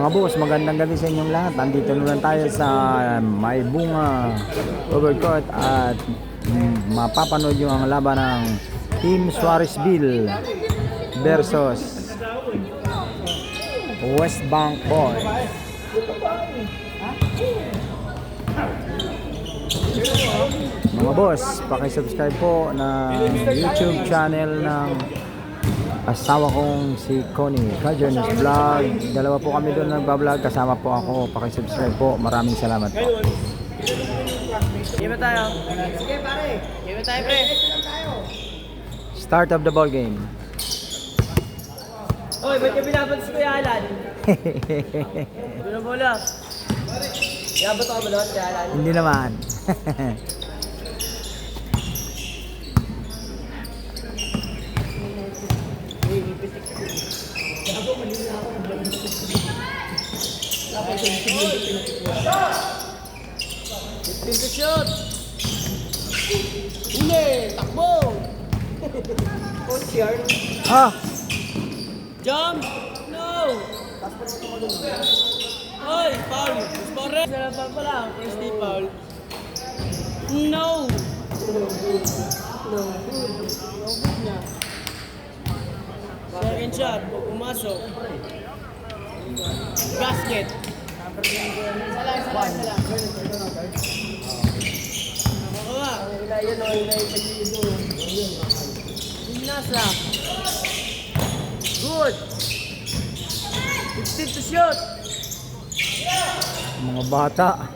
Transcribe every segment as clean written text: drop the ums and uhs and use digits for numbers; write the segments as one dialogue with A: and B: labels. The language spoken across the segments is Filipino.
A: Mga boss, magandang gabi sa inyong lahat. Nandito naman tayo sa May Bunga Overcourt at mapapanood yung ang laban ng Team Suarezville versus West Bank Boys. Mga boss, paki-subscribe po na YouTube channel ng asawa kong si Connie Kajones Vlog. Dalawa po kami doon nagbablog, kasama po ako. Paki-subscribe po. Maraming salamat po.
B: Game tayo. Sige pare. Game tayo pre.
A: Start of the ball game.
B: Oy, ba't yung binabantas ko yung Alan? Doon bola. Yabot ako ba doon si Alan?
A: Hindi naman.
B: Fifteen to shoot. Huli, takbo. Coach yard.
A: Ah!
B: Jump. No. Oy, foul. Score. Salamat pala. First day foul. No. No. Second shot, pumasok. Basket. Salang. Makawa. Nasa. Good. 15 to shoot.
A: Mga bata.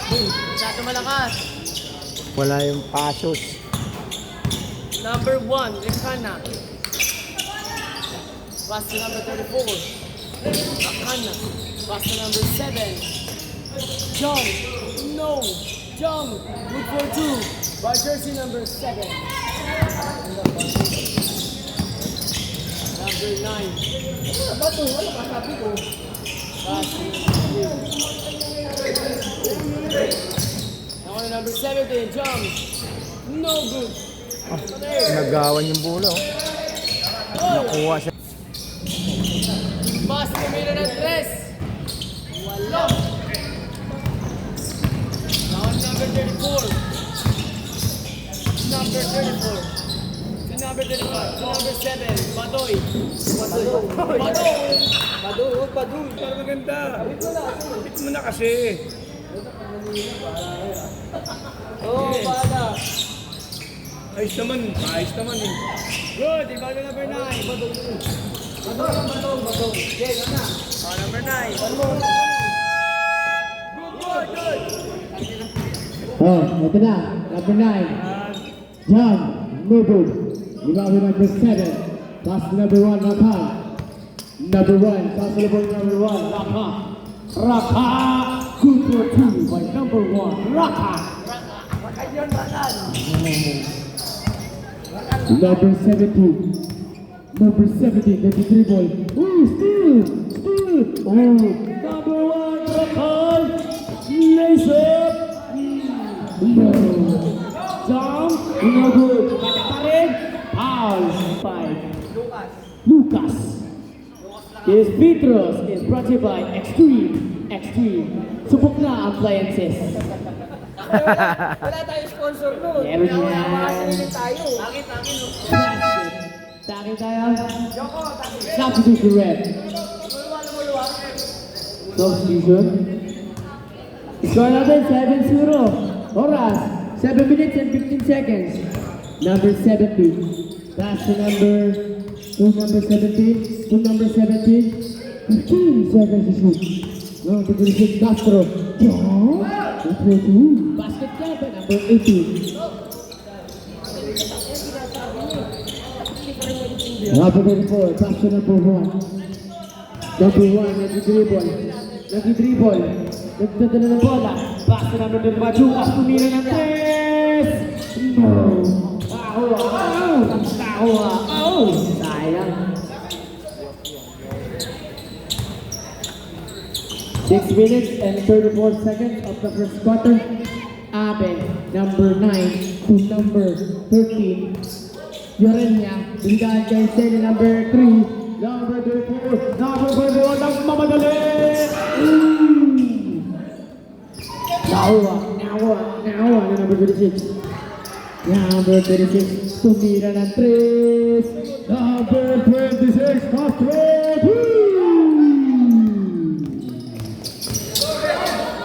B: Masyado malakas.
A: Wala yung pasos.
B: Number 1, Rekana. Pass to number 34. Rekana. Pass to number 7. Jump. No. Jump. Good for 2. By jersey number 7. Number 9. Bato, ano ba sabi ko? Pass. Ako na number 17. Jump. No good.
A: Nagawan yung bola. Nakuha siya.
B: Pass to Milo ng 3. Wala. Now number 34. Number 34. To number 35. To number 7. Badoy. Badoy.
C: Para maganda. Hit mo na kasi.
B: Oh, bala.
C: Ayos naman eh.
B: Good. Ibalo number 9. Badoy. Okay, na. Oh, number 9. Good.
D: Oh, ito na. Number 9. John, no good. Rebound number 7. Pass to number 1, Raka. Number 1, pass to number 1, Raka. Raka. Good for 2 by number 1, Raka. Number 17. Number 17, 33 ball. Ooh, steal. Oh, number 1, Raka. Lace up. No. Jump. No good. Kata pa rin. Foul. 5. Lucas. His Petros is brought to you by Extreme. Subok na appliances.
B: Wala tayong sponsor nun.
D: Meron yan.
B: Makasarili tayo. Akin, no?
D: Taki tayo. Substitution red. Substitution. Score natin 7-0. Oras 7 minutes and 15 seconds. Number 17. Pass to number 17. To number 17. 15 seconds to shoot. Number 26, Castro. Number 2. Basket count by number 18. Number 34, pass to number 1. Number 1, nag-dribble. Nagdadala ng bola. Pass to number 35, Lucas, tumira ng 3. No. Sayang. 6 minutes and 34 seconds of the first quarter. Abe, number 9 to number 13. Yorenya, bigyan kay Sally number 3. Number 34, number 41, Now, number 26. Number 26, tumira ng 3. Number 26, Castro.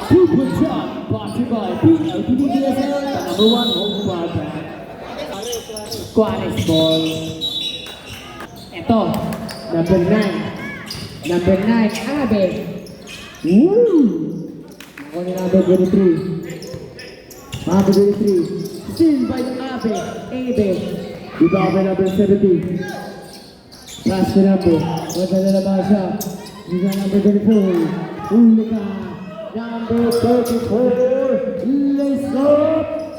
D: Super shot, bought by PLTD DSL, number 1 home partner. Quares ball. Ito, number 9. Number 9, Abe. Woo! Ako ni number 23. Number 23. Still by Abe. Rebound by number 70. Pass the number. Maganda na ba siya? Liga number 24. Uli ka. Number 34. Lace up.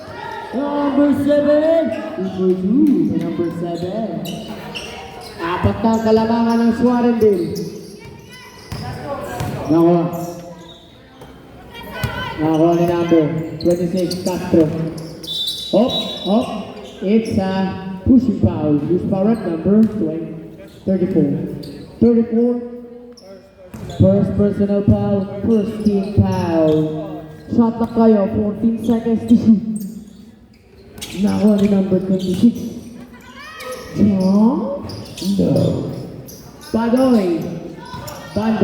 D: Number 7. Number 2 by number 7. Apat na kalamangan ng Swarendale. Nakakuha ni number 26, Castro. Up. It's a pushing foul. Use foul at number 34. First personal foul, first team foul. Shot na kayo, 14 seconds to shoot. Nakakuha ni number 26. No. Padoy. Pass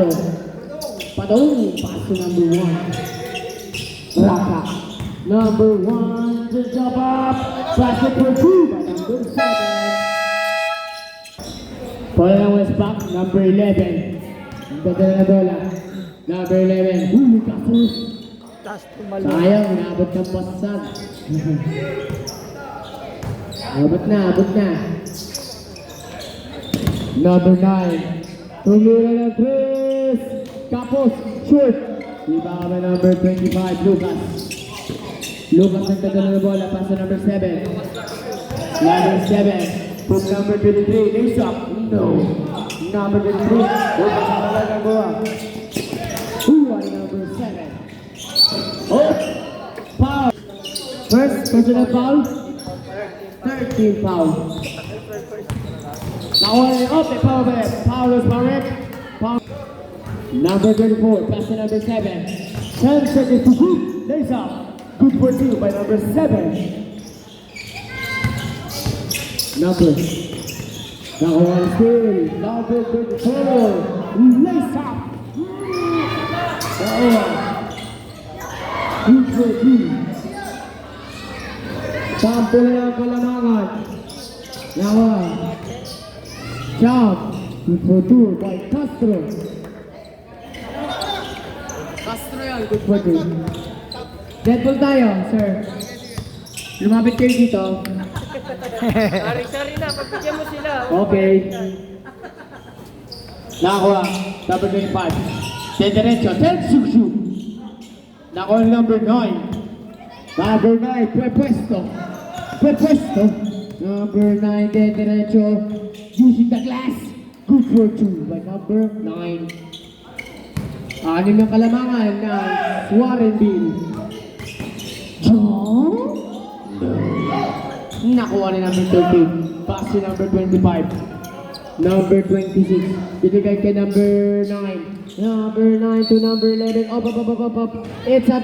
D: to number 1. Raka. Number 1 to jump up. Basket for 2 by number 7. Following West back, number 11. Dadala na bola. Number 11. Huli ka first. Sayang, inabot ng pasag. Abot na. Number 9. Tumira ng 3. Kapos, shoot. Rebound by number 25, Lucas. Lucas nagdadala ng bola, pass to number 7. Number 7, put number 23, lace up. No. Number 23, Lucas nagdadala ng bola. Number 7. Foul. First personal foul. 13 foul. Now only up the power back. Foul is correct. Number 34, pass to number 7. 10 seconds to shoot. Lace up. Good for 2 by number 7. Number. Now one still. Number 34. Lace up. Good for 2. Sample na ang kalamangan. Now one. Jump. Good for 2 by Castro.
B: Castro yan.
D: Good for 2. Deadpool tayo, sir. Lumapit kayo dito.
B: Sorry na, pagbigyan mo sila.
D: Okay. Nakakuha. Number 25. Diretso. Tensukshu. Nakakuha number 9. Number 9. Pwepuesto. Number 9. Diretso. Using the glass. Good for 2 by number 9. Anim ng kalamangan ng Warrenville. John? Nakuha ni number 13. Pass to number 25. Number 26. Binigay kay number 9. Number 9 to number 11. Up. It's a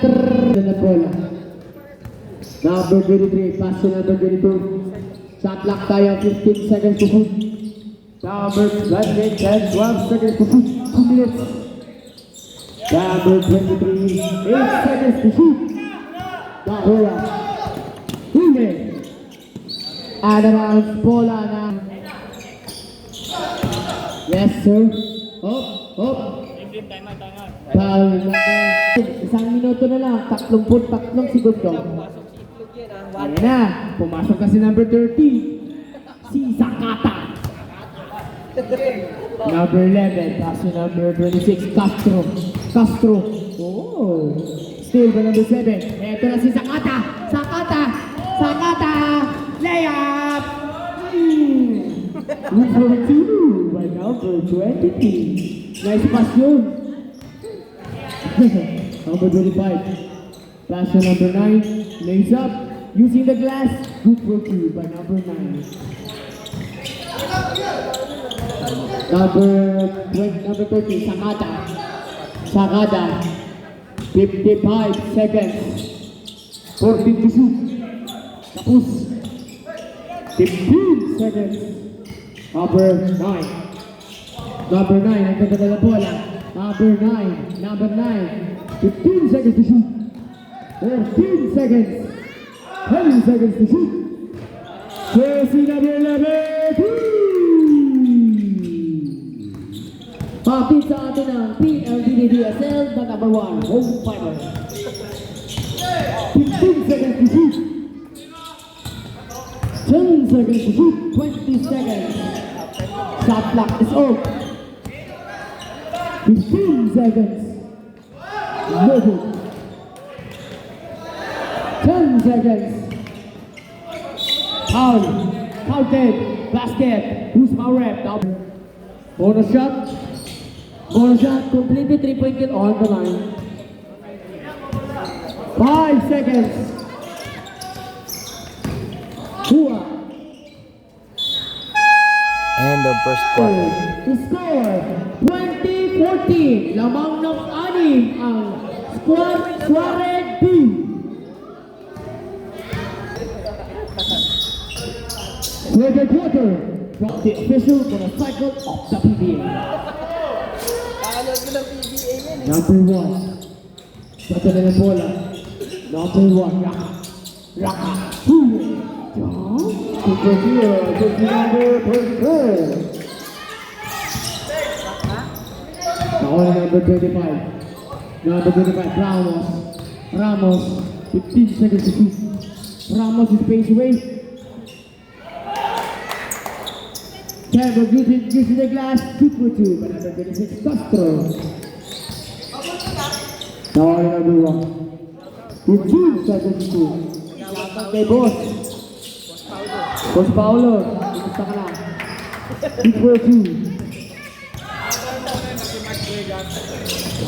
D: na bola. Number 23. Pass to number 22. Shot clock tayo. 15 seconds to shoot. Number 20. 10, 12 seconds to shoot. 2 minutes. Number 23. 8 seconds to shoot. Nahula. Huli. Adamans bola na. Yes, sir. Up. Foul number. Isang minuto na lang. 33 segundo. Ayan na. Pumasok na si number 30. Si Zakata. Number 11. Pass to number 26. Castro. Oh. Still by number 7. Eto na si Zakata. Layup. Number 2 by number 23. Nice pass yun. Number 25. Pass to number 9. Lays up. Using the glass. Good for 2 by number 9. Number 30. Sakada. 55 seconds. 14 to shoot. Tapos. 15 seconds. Number 9. Number 9, ang ganda na bola. Number 9. Number 9. 15 seconds to shoot. 14 seconds. 10 seconds to shoot. Jersey number 11. Patid sa atin ang PLDDSL na number 1, home fiber. 15 seconds to shoot. 10 seconds to shoot. 20 seconds. Shot clock is off. 15 seconds. No good. 10 seconds. Foul. Counted. Basket. Who's my rep? Bonus shot. Bonus shot. Completely 3-point kill on the line. 5 seconds. Hua.
A: End of first quarter.
D: Score 20-14. Lamang ng 6 ang Suarez B. Second quarter. From the official motorcycle of the PBA.
B: Kakanood ko ng PBA yan eh.
D: Number 1. Tatala ng bola. Number 1. Raka. Raka. Hulu. Jump. Jersey number 24. Ako na number 25. Number 25. Ramos. Ramos. 15 seconds to shoot. Ramos is pace away. Trevor using the glass. 2 for 2. But number 26. Castro. Now I number 1. 15 seconds to shoot. Shoutout kay boss. Boss Paolo. Kumusta ka lang? 2 for 2.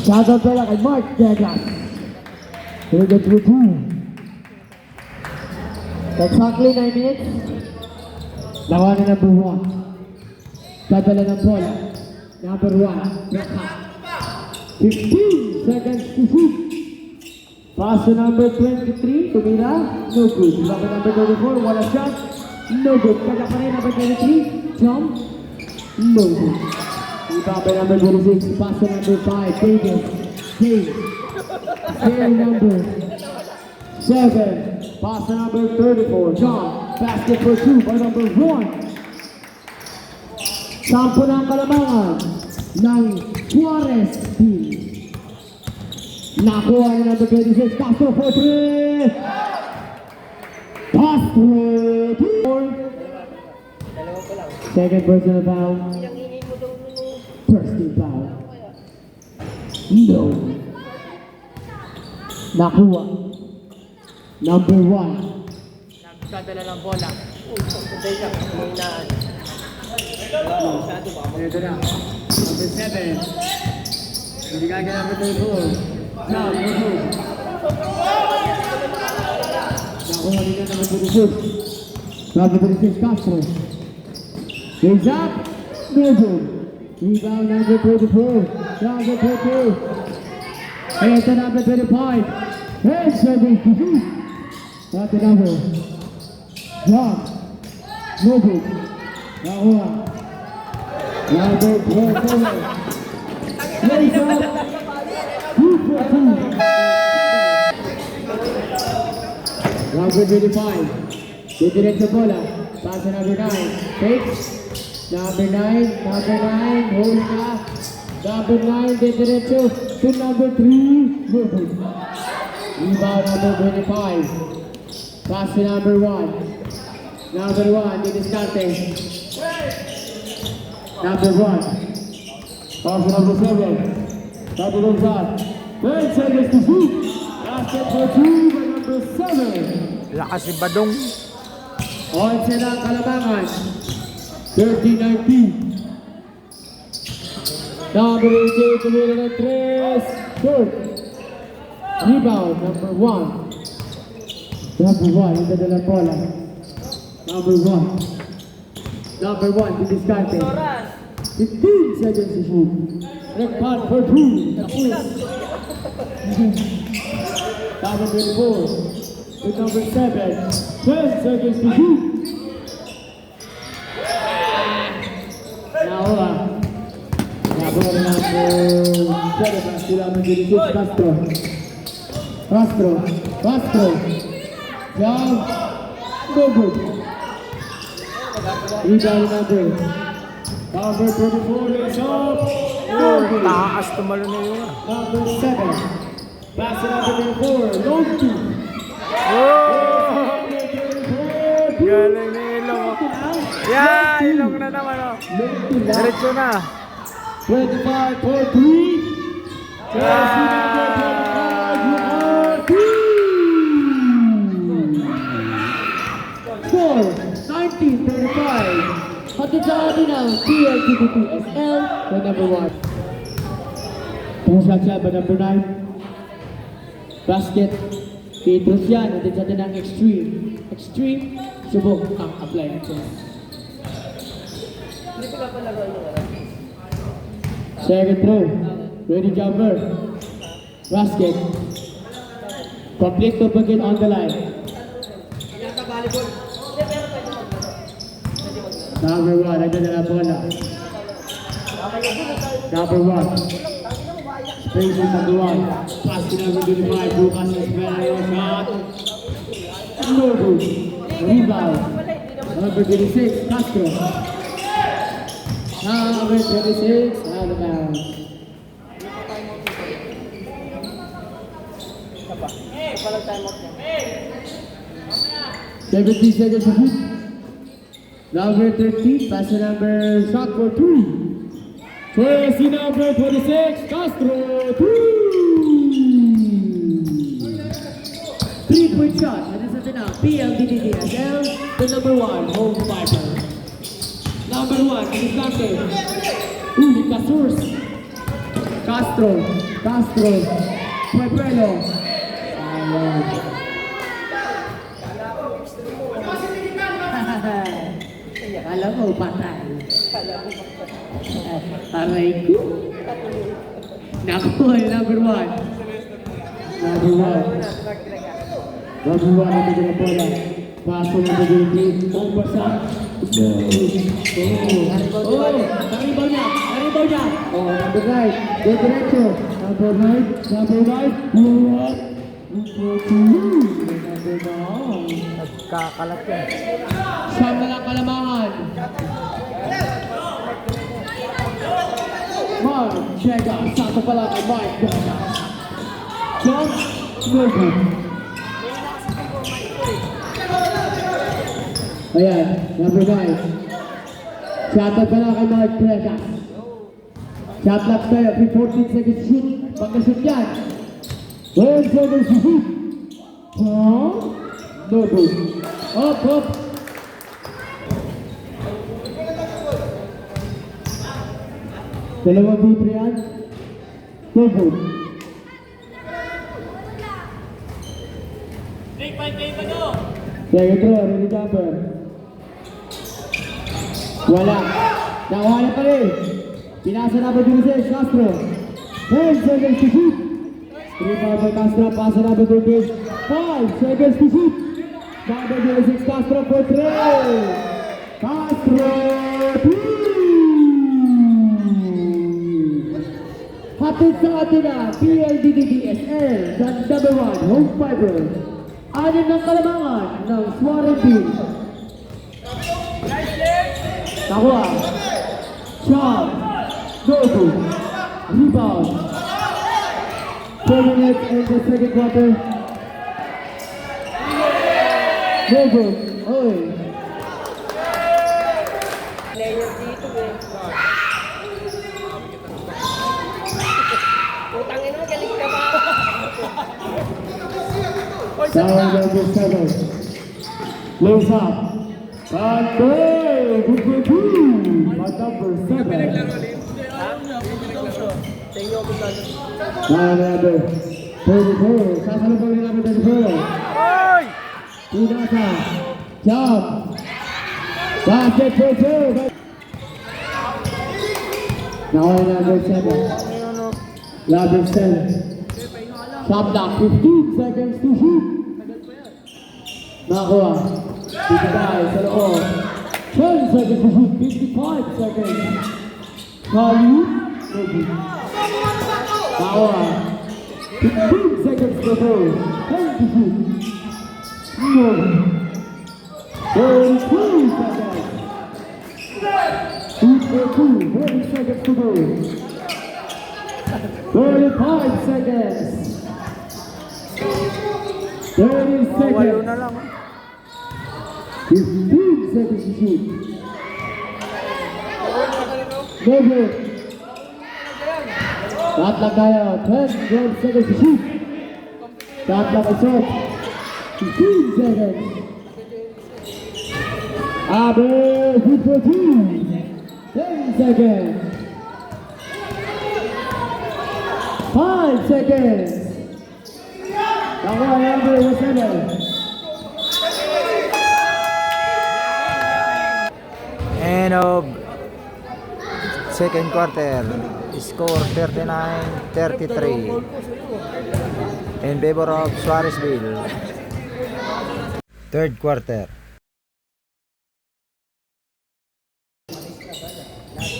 D: Shoutout pala kay Mark Degas. Third for 2. Exactly 9 minutes. Lawan na number 1. Dadala ng bola. Number 1. Raka. 15 seconds to shoot. Pass to number 23. Tumira. No good. Number 24. Wala shot. No good. Kaya pa rin number 23. Jump. No good. Ibaba number 26. Pass to number 5. Davis. Dave. Same number 7. Pass to number 34. John. Basket for 2 by number 1. Sampo ng kalamangan ng Suarez team. Nakuha na number 26. Castro for 3. Castro 4. Second personal foul. First team foul. No. Nakuha. Number 1.
B: Nagdadala ng bola. Patay ka. May naan.
D: Ito na. Number 7. Hindi kaya number 24. Now, no good. Nakuha nila number 26. Number 26, Castro. Goes up. No good. Rebound number 24. Number 22. Ito number 25. And 7 to shoot. That's the number. John. No good. Nakuha. Number 24. Lays up. 2 for 2. Number 25. Didiretso bola. Pass to number 9. Fakes. Number 9. Number 9. Holding up. Number 9. Didiretso to number 3. Moving. Rebound number 25. Pass to number 1. Number 1. Didiscarte. Number 1. Pass to number 7. Number 1 shot. 10 seconds to shoot. Basket for 2 by number 7.
A: Lakas si Badong.
D: 11 ang kalamangan. 13-19. Number 18 tumira ng 3. Short. Rebound number 1. Number 1 ang dadalang bola. Number 1. Number 1 Didiscarte. 15 seconds to shoot. Red part for 2. Tapos. Number 24. With number 7. 12 seconds to shoot. Now, number 7. Still number 26. Castro. Jump. No good. Rebound number 24 is up. No good.
A: Taas tumalo na yun.
D: Number 7. Pass to number 24. Long two.
A: Oh! Galing ni Ilong. Yeah, Ilong na naman oh. Diretso na.
D: 25 for 3. Score 19-35. Hatid sa atin ang PLTTPSL with number 1. Pumusag siya ba number 9? Basket. Petros yan. Hatid sa atin ang Extreme. Subok ang appliances. Second throw. Ready jumper. Basket. Complete to begin on the line. Number 1, nandiyan na bola. Number 1. Spacing number 1. Pass to number 25. Lucas Espero shot. No good. Rebound. Number 26, Castro. Number 26, out of bounds. 17 seconds to shoot. Number 13, pass to number shot for 3. Tracy number 26, Castro, 3-point shot. Ano sa tina? PLDDDSL, the number 1, home fighter. Number 1, Cristante. Casurs. Castro. Pueblo. Alam mo, patay. Aray ko. Naku, number 1. Number 1. Number 1 ang ito na bola. Paso na ito dito. Ang basa. Naribaw niya. Oh, number 9. Go diretso. Number 9. Number 9.
A: Nagkakalat yan.
D: Siyam na lang kalamangan. Mark Chega. Sakto pala kay Mark Chega. Jump. No good. Ayan, number 9. Shot pala kay Mark Chega. Shot clock tayo. 14 seconds shoot. Pagka-shoot yan. 12 seconds to shoot. No good. Up. Dalawang B3 yan. No good. Second throw, ready jumper. Wala. Nawala pa rin. Pinasa na ba Julius Castro? 10 seconds to shoot. Rebound by Castro, pasa na ba Julius? 5 seconds to shoot. Number 26 Castro for 3. Castro 3. Hatid sa atin na PLDDDSL sa number 1 home fiber. Anin ng kalamangan ng Suarez Team. Nakuha. Shot. No good. Rebound. 4 minutes in the second quarter. No good. Oy.
B: Player dito eh. Putangin mo, galing ka ba?
D: Down number 7. Close up. Good for 2. By number 7.
B: Sa inyo ako sa
D: Number 34. Sasalubong rin namin 34.
A: Oy!
D: Pinasa. Jump. Basket for 2. Now number 7. Number 7. Shot clock 15 seconds to shoot. Nakakuha. Bigay sa loob. 10 seconds to shoot. 55 seconds. Kali. Nakakuha. 15 seconds to go. 10 to shoot. No. 32 seconds. Shoot for 2. 30 seconds to go. 35 seconds. 30
A: Walo
D: seconds.
A: na lang.
D: 15 seconds to shoot. No good. Shot lang tayo. 10 seconds to shoot. Shot lang isot. 15 seconds. Abe, shoot for 2. 10 seconds. 5 seconds. Nakuha number 7.
A: End of second quarter. Score 39-33 in favor of Suarezville. Third quarter.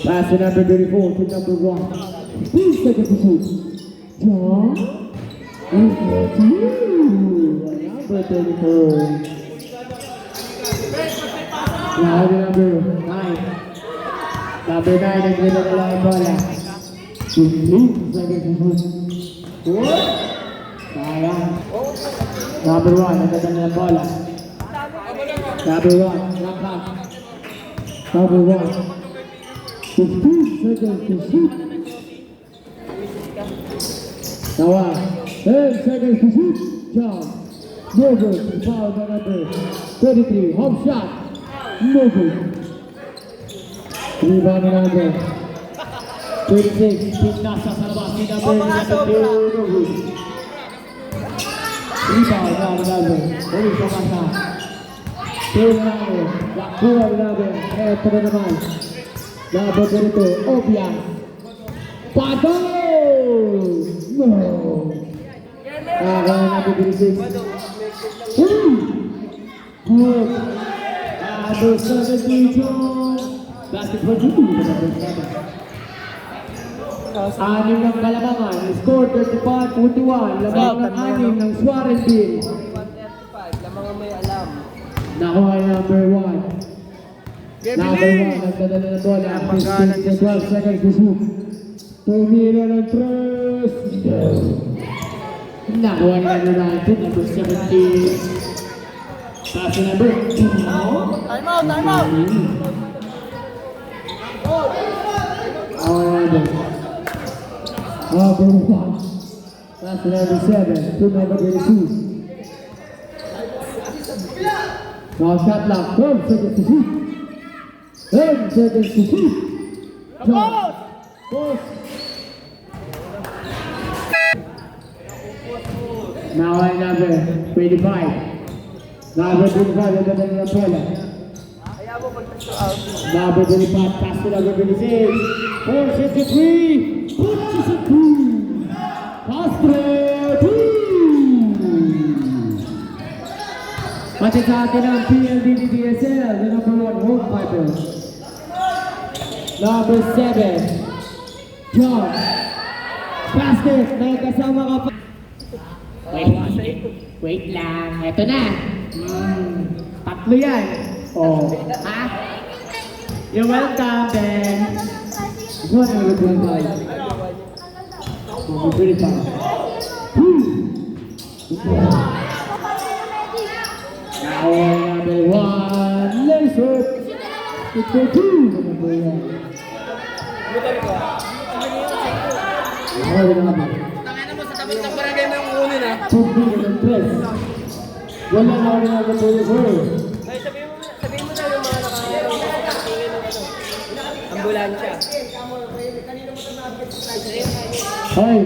D: Pass to number 34 to number 1. 15 seconds to shoot. John. Number 34. Now to number 9. Number 9 ang ganda na lang ang bola. 15 seconds to shoot. What? Sayang. Number 1 ang ganda na lang bola. Number 1, knock out. Number 1. 15 seconds to shoot. Nawa. 10 seconds to shoot. Jump. No good. Foul by number 33. Home shot. No good. Rebound by number 36. Pinasa sa labas ni number 32. No good. Rebound by number 30 sa masa. Tail na number. Lakuha by number. Eto na naman. Number 32, Obia. Pato! No! Number 36. Good. Number 17, John. Basket for two. Number 7. Anim ng Kalamangan. Score 35-41. Lamang ng anim ng Suarezville.
B: Lamang may alam.
D: Nakuha number 1. Number 1, nagdadala na bola. 15 to 12 seconds to shoot. Tumira ng 3. Nakuha na natin. Number 17. Pass to number 2.
B: Time out! Time out!
D: Number 1. Pass to number 7. To number 22. Now shot clock. 12 seconds to shoot. 10 seconds to shoot. Jump. Post. Now I number 25. Number 25, nagdadala ng bola. Number 25, pass to number 26. 463. Puts it through. Castro 2. Pati sa atin ang PLDT DSL, the number 1 home fighter. Number 7, John. Basket, may kasama ka pa. Wait lang, eto na. Tatlo yan. Oh, ha? You're welcome, Ben. What are you doing, guys? Number 35. Now number 1, laser. Number 2, number 1. Number 1.
B: Tangina mo sa tapat ng barangay mo yung kunin ha.
D: Wala na rin ako po yung word.
B: Ay, sabihin mo tayo yung mga nakatingin ng ambulansya.
D: Hey.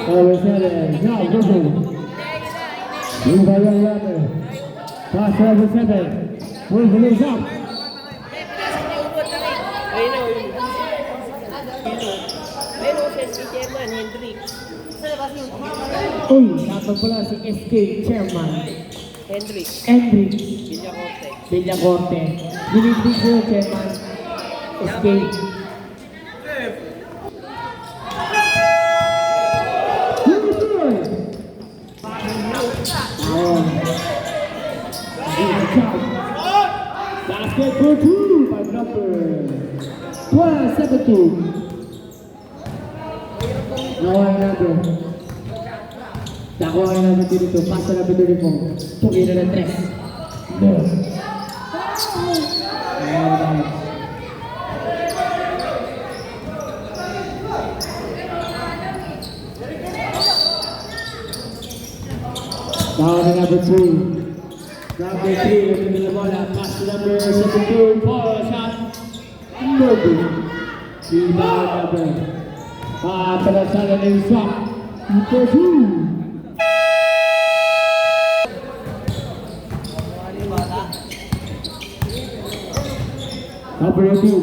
D: Number 7, now go for it. Number 11. Pass number 7. Move the legs up.
B: yan, Hendrik.
D: Uy, dapat pala si SK Chairman.
B: Hendrik.
D: Henry
B: Villacorte.
D: Villacorte. Binibig ko, Chairman. SK. Basket for two by number 12-17. Nakuha na natin. Nakuha na natin dito. Pasa na dito rin mo. Tukira na 3. No. Down to number 2. Number 3, ito na bola. Pass to number 72. Ball shot. No good. Rebound number. Papalasala na yung shot. Number 2. Number 2.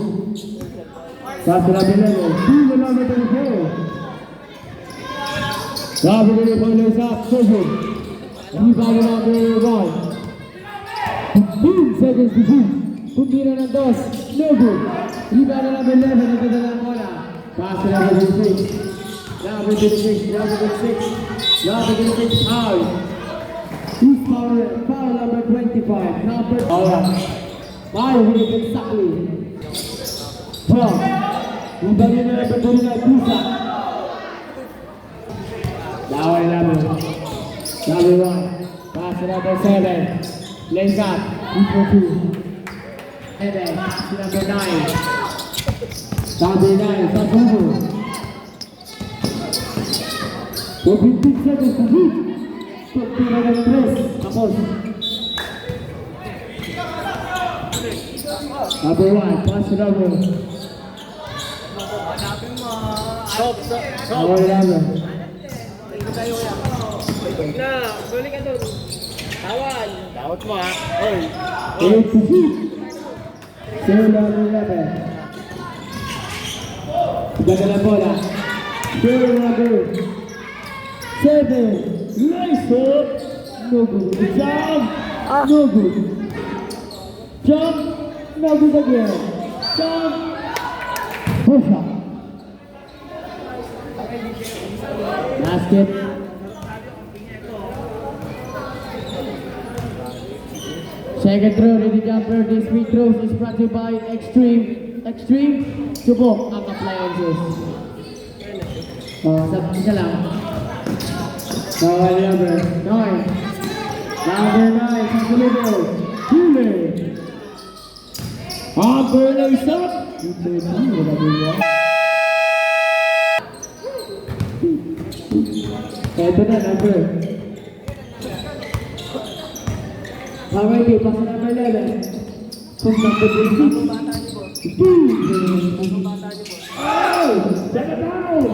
D: Pass to number 11. Two to number 24. Number 24 na shot. Sergio. Rebound number 1. 15 seconds to shoot. Tumira ng 2. No good. Rebound number 11. Ito na lang bola. Pass to number 26. Number 26. Number 26. Number 26. Foul. Who's foul number 25? Number... Alright. Foul hit exactly. 12. Rebound number 29. Kusa. Down number 1. Pass to number 7. Lays up, number 2. And then, number 9. Number 9, that's over. For 15 seconds to shoot. Tumira ng 3. Tapos. Number 1, pass to number.
B: Stop.
D: Number 11.
B: Na, balik ka doon. Tawan. Tawat mo ha. Oy.
D: 8 to shoot. Zero number 11. Ganda na bola. Zero number 7. Nice up. No good. Jump. No good. Jump. No good again. Jump. Push up. Basket. Second throw, ready jumper. This free throws is brought to you by Extreme Subok ang appliances. Isa lang. Number 9. Number 9, sa Sulido. Huli. Number 9, stop. Ito na, number. Alrighty, pass to number 11. From number 26. Oh! Set it down!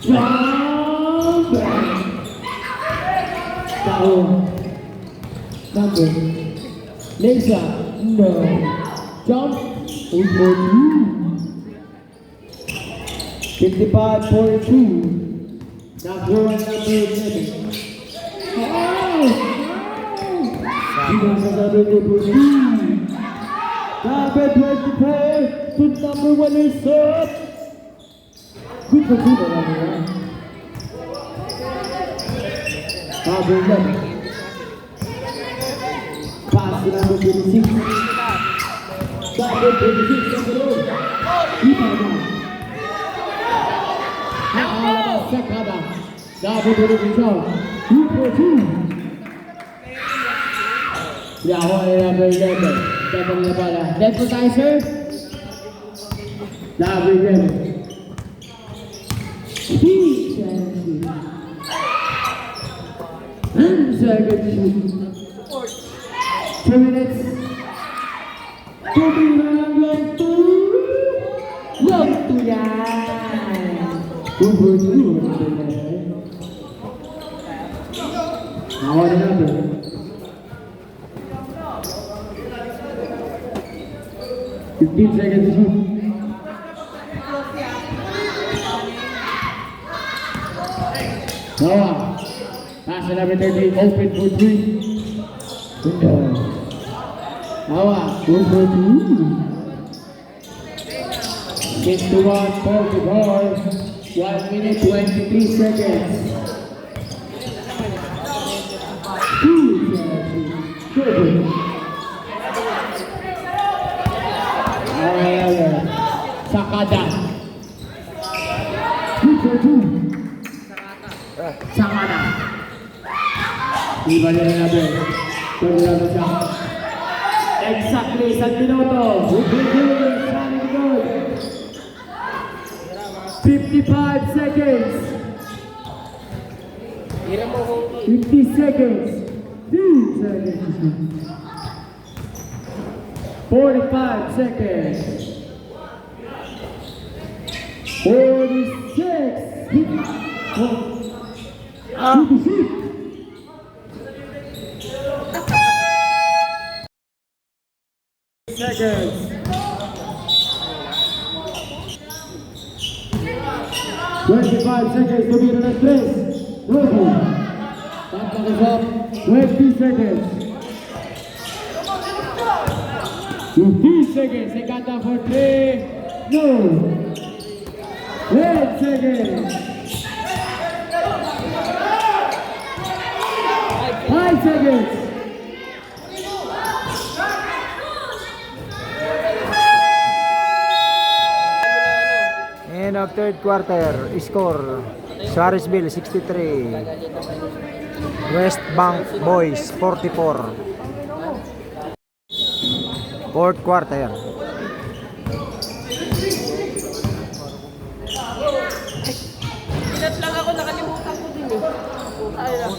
D: Jump! Down. Number. Lisa. No. Jump. Over 2. 55-42. Number 11. Number 24, put number 1 is up. Good for 2, number 1. Number 11. Pass to number 26. Number 26, number 1. Secada. Number 24. Good for 2. Yahweh number 11. Double na pala. Deputizer. Number 11. Speed chances. And second shoot. 2 minutes. 2 minutes. Love to yan. Over 2. Yahweh number. 15 seconds to shoot. Noah. Pass to number 38, open for 3. Noah, good for 2. 61-44. 1 minute 23 seconds. 2 seconds. Sakada. 2 for 2. Sakada. Iba nila na ba? Pagkakala siya. Exactly, 1 minuto. Shining good. 55 seconds. 50 seconds. 2 seconds. 45 seconds. 46. 56. Seconds. 25 seconds to be the next place. Robo. That clock is up. 20 seconds. 15 seconds. They got down for 3. No. 10 seconds. 5 seconds.
A: End of third quarter, score Suarezville 63, West Bank Boys 44. Fourth quarter.
B: Pinat lang ako, nakalimutan ko din eh. Ay lang.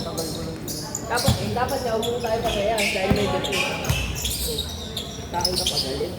B: Dapat niya, umuwi tayo pa kaya dahil may dati. Tayo ka pagalit.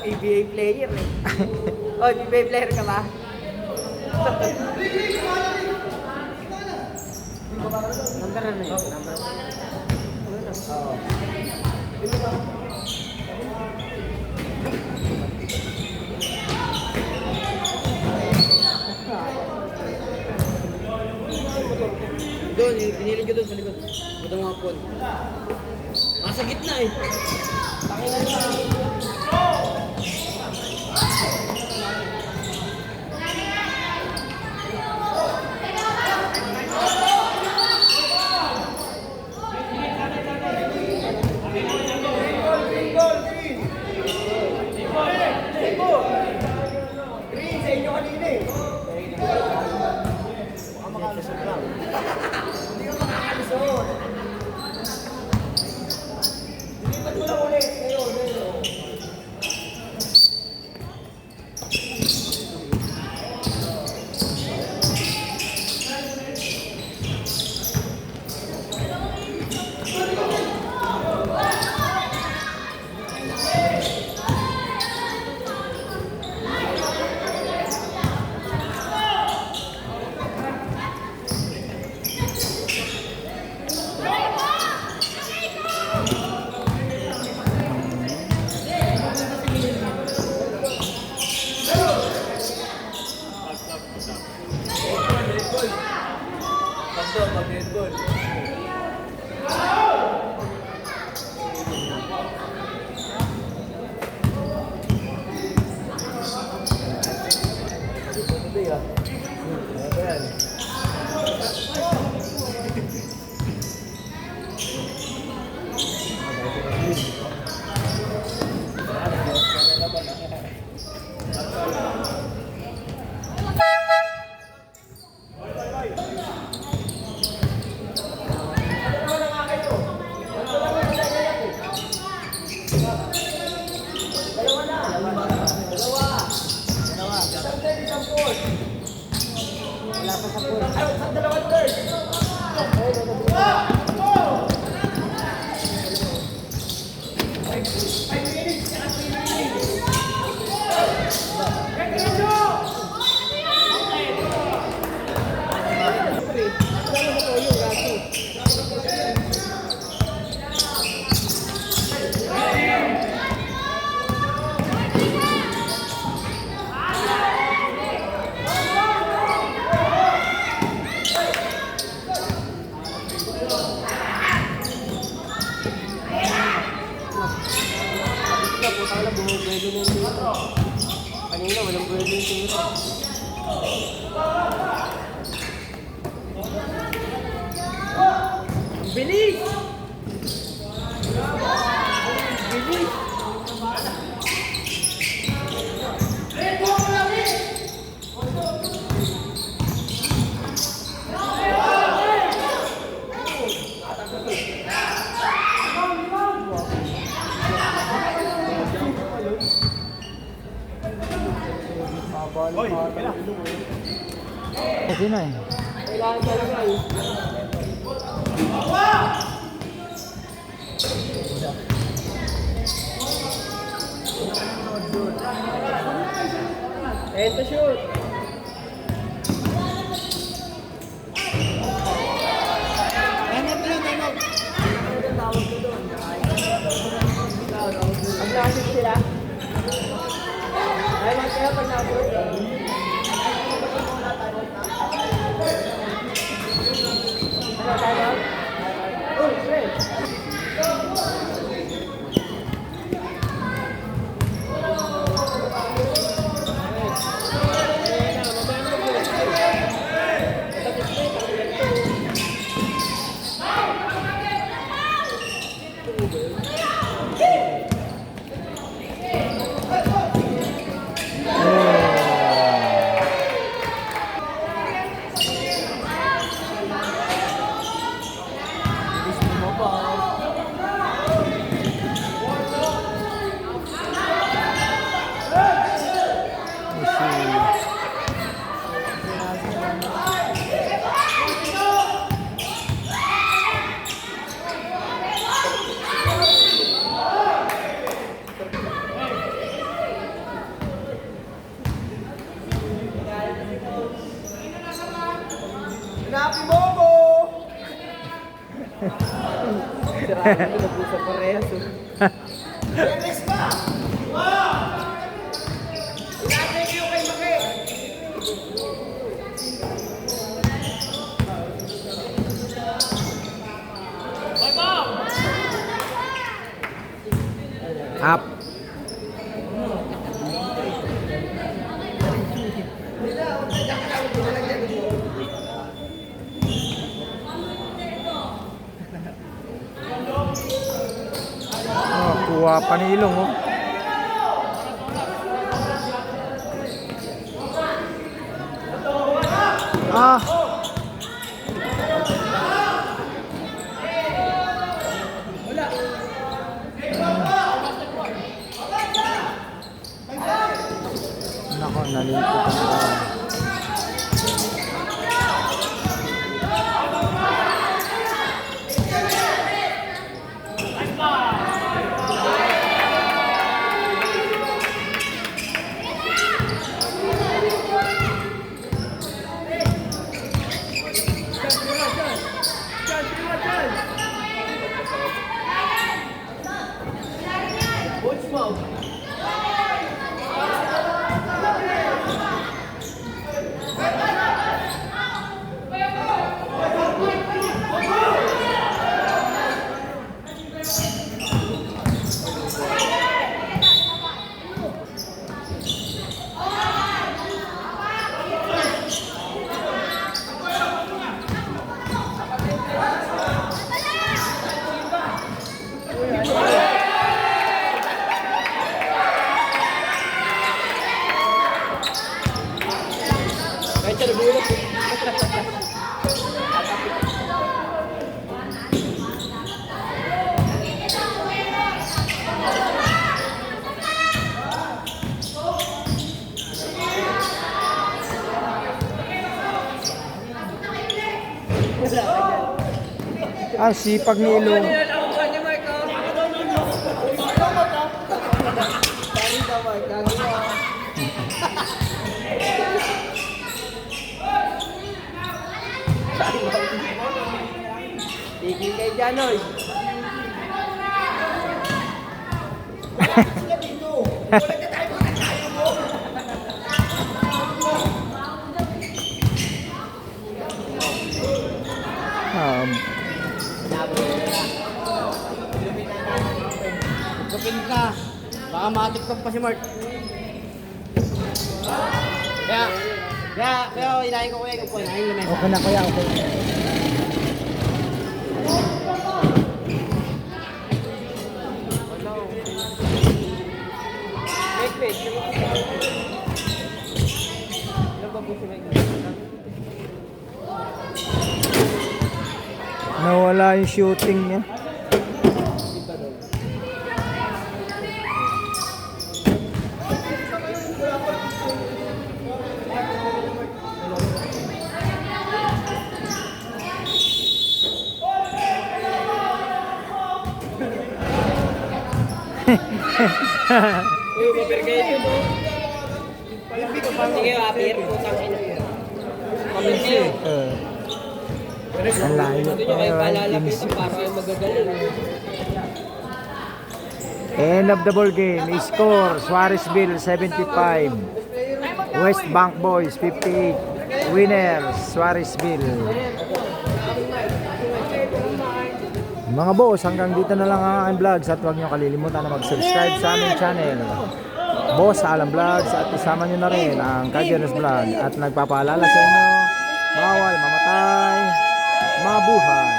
B: PBA player eh. Oh, PBA player ka ba? Number ano yun? Number doon, pinili ko doon sa likod. Ito mga phone. Nasa gitna eh. Pakinggan niya. buwelo ng tiro. Kanina, walang buwelo yung tiro. Ang bilis! Bilis!
A: Okay na eh.
B: Kailangan talaga eh. Eto shoot. Pag nasip sila. Ay, kaya pag nasip. Happy Momo! Sirahan ko na po sa parehas. Yes pa! Ilagay niyo kay Maki!
A: Up. Oh, kuha pa ni Ilong oh. Ah. Nako, nalipot ang ball. Kahit siya nagulat eh. Ah, sipag ni Ilong.
B: Tigil kay Janoy. Kapin ka. Baka Baka matiktok pa si Mark. Kaya inahin ko kuya po, inahin naman.
A: Okay na kuya, okay. Nawala yung shooting niya.
B: Uy, mabergay ito. Sige, apir, putang ina. Comment niyo.
A: Ang layo.
B: Hindi nyo kayo palalapitan para kayo magagaling.
A: End of the ball game. Score, Suarezville 75. West Bank Boys 58. Winner, Suarezville. Mga boss, hanggang dito na lang ang aking vlogs at huwag nyo kalilimutan na mag-subscribe sa aming channel. Boss Alam Vlogs at isama nyo na rin ang Kajenos Vlog at nagpapaalala sa inyo, bawal mamatay, mabuhay.